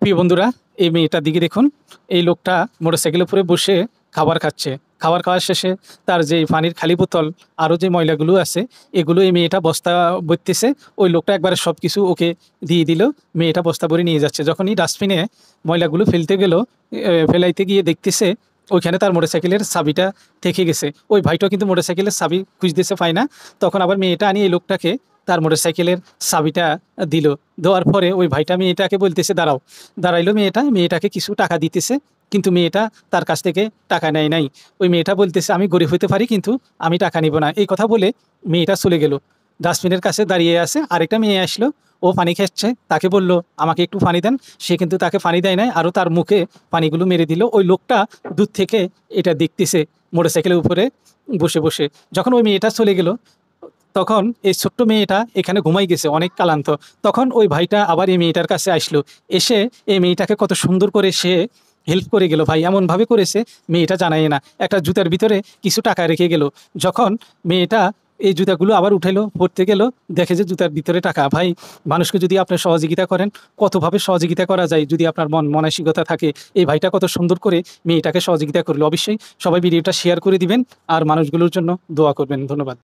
প্রিয় বন্ধুরা, এই মেয়েটার দিকে দেখুন। এই লোকটা মোটরসাইকেলের উপরে বসে খাবার খাচ্ছে। খাবার খাওয়ার শেষে তার যে পানির খালি বোতল, আরও যে ময়লাগুলো আছে, এগুলো এই মেয়েটা বস্তা ভরতেছে। ওই লোকটা একবারে সব কিছু ওকে দিয়ে দিল। মেয়েটা বস্তা ভরে নিয়ে যাচ্ছে। যখনই ডাস্টবিনে ময়লাগুলো ফেলতে গেল, ফেলাইতে গিয়ে দেখতেছে ওইখানে তার মোটরসাইকেলের চাবিটা থেকে গেছে। ওই ভাইটাও কিন্তু মোটরসাইকেলের চাবি খুঁজতেছে, পায় না। তখন আবার মেয়েটা আনি এই লোকটাকে তার মোটরসাইকেলের চাবিটা দিল। দেওয়ার পরে ওই ভাইটা মেয়েটাকে বলতেছে দাঁড়াও। দাঁড়াইলো মেয়েটাকে কিছু টাকা দিতেছে, কিন্তু মেয়েটা তার কাছ থেকে টাকা নেয় নাই। ওই মেয়েটা বলতেছে আমি গরিব হতে পারি, কিন্তু আমি টাকা নিব না। এই কথা বলে মেয়েটা চলে গেল। ডাস্টবিনের কাছে দাঁড়িয়ে আছে, আরেকটা মেয়ে আসলো। ও পানি খাচ্ছে, তাকে বলল আমাকে একটু পানি দেন। সে কিন্তু তাকে পানি দেয় নাই, আরও তার মুখে পানিগুলো মেরে দিল। ওই লোকটা দূর থেকে এটা দেখতেছে মোটরসাইকেলের উপরে বসে বসে। যখন ওই মেয়েটা চলে গেল, তখন এই ছোট্ট মেয়েটা এখানে ঘুমাই গেছে, অনেক ক্লান্ত। তখন ওই ভাইটা আবার এই মেয়েটার কাছে আসলো। এসে এই মেয়েটাকে কত সুন্দর করে সে হেল্প করে গেল। ভাই এমনভাবে করেছে মেয়েটা জানাই না। একটা জুতার ভিতরে কিছু টাকা রেখে গেল। যখন মেয়েটা এই জুতাগুলো আবার উঠাইলো, পড়তে গেল, দেখে যে জুতার ভিতরে টাকা। ভাই, মানুষকে যদি আপনি সহযোগিতা করেন, কতভাবে সহযোগিতা করা যায় যদি আপনার মানসিকতা থাকে। এই ভাইটা কত সুন্দর করে মেয়েটাকে সহযোগিতা করলো। অবশ্যই সবাই ভিডিওটা শেয়ার করে দিবেন আর মানুষগুলোর জন্য দোয়া করবেন। ধন্যবাদ।